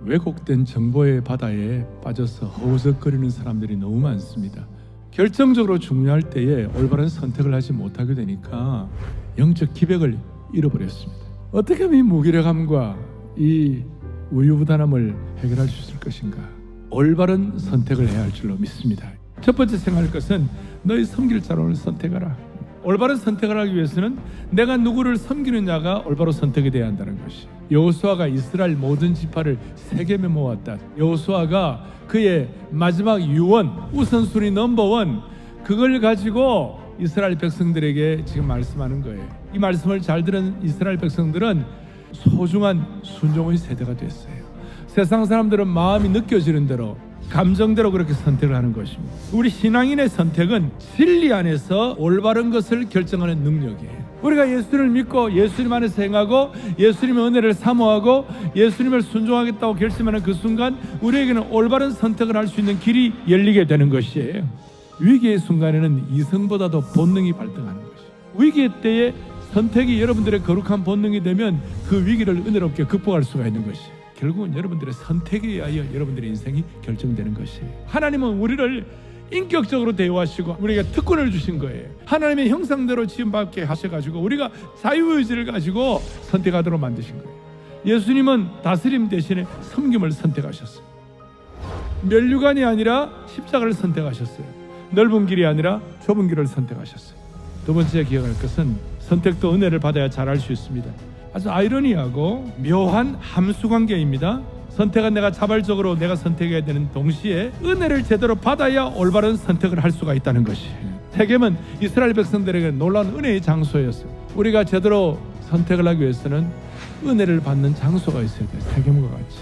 왜곡된 정보의 바다에 빠져서 허우적거리는 사람들이 너무 많습니다. 결정적으로 중요할 때에 올바른 선택을 하지 못하게 되니까 영적 기백을 잃어버렸습니다. 어떻게 하면 이 무기력함과 이 우유부단함을 해결할 수 있을 것인가? 올바른 선택을 해야 할 줄로 믿습니다. 첫 번째 생각할 것은 너희 섬길 자로를 선택하라. 올바른 선택을 하기 위해서는 내가 누구를 섬기느냐가 올바로 선택이 되어야 한다는 것이. 여호수아가 이스라엘 모든 지파를 세겜에 모았다. 여호수아가 그의 마지막 유언, 우선순위 넘버원, 그걸 가지고 이스라엘 백성들에게 지금 말씀하는 거예요. 이 말씀을 잘 들은 이스라엘 백성들은 소중한 순종의 세대가 됐어요. 세상 사람들은 마음이 느껴지는 대로, 감정대로 그렇게 선택을 하는 것입니다. 우리 신앙인의 선택은 진리 안에서 올바른 것을 결정하는 능력이에요. 우리가 예수를 믿고 예수님 안에서 행하고 예수님의 은혜를 사모하고 예수님을 순종하겠다고 결심하는 그 순간 우리에게는 올바른 선택을 할 수 있는 길이 열리게 되는 것이에요. 위기의 순간에는 이성보다도 본능이 발동하는 것이에요. 위기의 때에 선택이 여러분들의 거룩한 본능이 되면 그 위기를 은혜롭게 극복할 수가 있는 것이에요. 결국은 여러분들의 선택에 의하여 여러분들의 인생이 결정되는 것이에요. 하나님은 우리를 인격적으로 대우하시고 우리에게 특권을 주신 거예요. 하나님의 형상대로 지음받게 하셔가지고 우리가 자유의지를 가지고 선택하도록 만드신 거예요. 예수님은 다스림 대신에 섬김을 선택하셨어요. 면류관이 아니라 십자가를 선택하셨어요. 넓은 길이 아니라 좁은 길을 선택하셨어요. 두 번째 기억할 것은 선택도 은혜를 받아야 잘할 수 있습니다. 아주 아이러니하고 묘한 함수관계입니다. 선택은 내가 자발적으로 내가 선택해야 되는 동시에 은혜를 제대로 받아야 올바른 선택을 할 수가 있다는 것이에요. 세겜은 이스라엘 백성들에게 놀라운 은혜의 장소였어요. 우리가 제대로 선택을 하기 위해서는 은혜를 받는 장소가 있어야 돼요. 세겜과 같이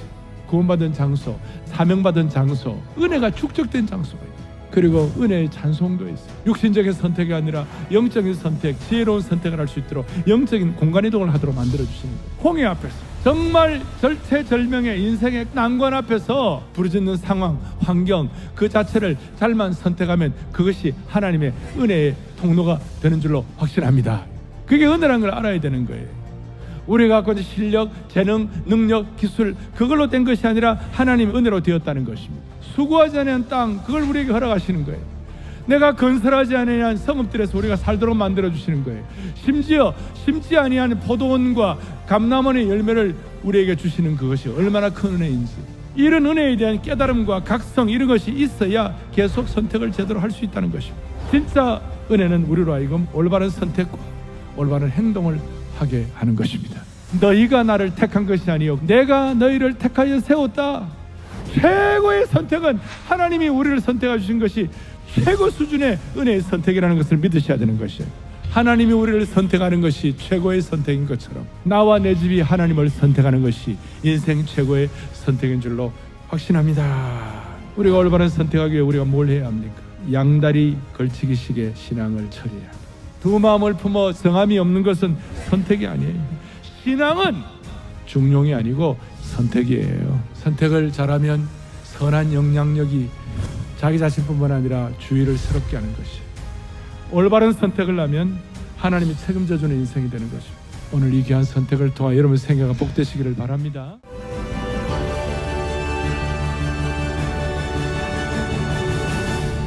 구원받은 장소, 사명받은 장소, 은혜가 축적된 장소가 있어요. 그리고 은혜의 찬송도 있어요. 육신적인 선택이 아니라 영적인 선택, 지혜로운 선택을 할 수 있도록 영적인 공간이동을 하도록 만들어주시는 거예요. 홍해 앞에서 정말 절체절명의 인생의 난관 앞에서 부르짖는 상황, 환경 그 자체를 잘만 선택하면 그것이 하나님의 은혜의 통로가 되는 줄로 확신합니다. 그게 은혜라는 걸 알아야 되는 거예요. 우리가 갖고 있는 실력, 재능, 능력, 기술 그걸로 된 것이 아니라 하나님의 은혜로 되었다는 것입니다. 수고하지 않은 땅 그걸 우리에게 허락하시는 거예요. 내가 건설하지 않은 성읍들에서 우리가 살도록 만들어주시는 거예요. 심지어 심지 아니한 포도원과 감람원의 열매를 우리에게 주시는 그것이 얼마나 큰 은혜인지, 이런 은혜에 대한 깨달음과 각성 이런 것이 있어야 계속 선택을 제대로 할 수 있다는 것입니다. 진짜 은혜는 우리로 하여금 올바른 선택과 올바른 행동을 하게 하는 것입니다. 너희가 나를 택한 것이 아니요 내가 너희를 택하여 세웠다. 최고의 선택은 하나님이 우리를 선택해 주신 것이 최고 수준의 은혜의 선택이라는 것을 믿으셔야 되는 것이에요. 하나님이 우리를 선택하는 것이 최고의 선택인 것처럼 나와 내 집이 하나님을 선택하는 것이 인생 최고의 선택인 줄로 확신합니다. 우리가 올바른 선택하기 위해 우리가 뭘 해야 합니까? 양다리 걸치기식의 신앙을 처리해야 합니다. 두 마음을 품어 정함이 없는 것은 선택이 아니에요. 신앙은 중용이 아니고 선택이에요. 선택을 잘하면 선한 영향력이 자기 자신뿐만 아니라 주위를 새롭게 하는 것이에요. 올바른 선택을 하면 하나님이 책임져 주는 인생이 되는 것입니다. 오늘 이 귀한 선택을 통해 여러분 생애가 복되시기를 바랍니다.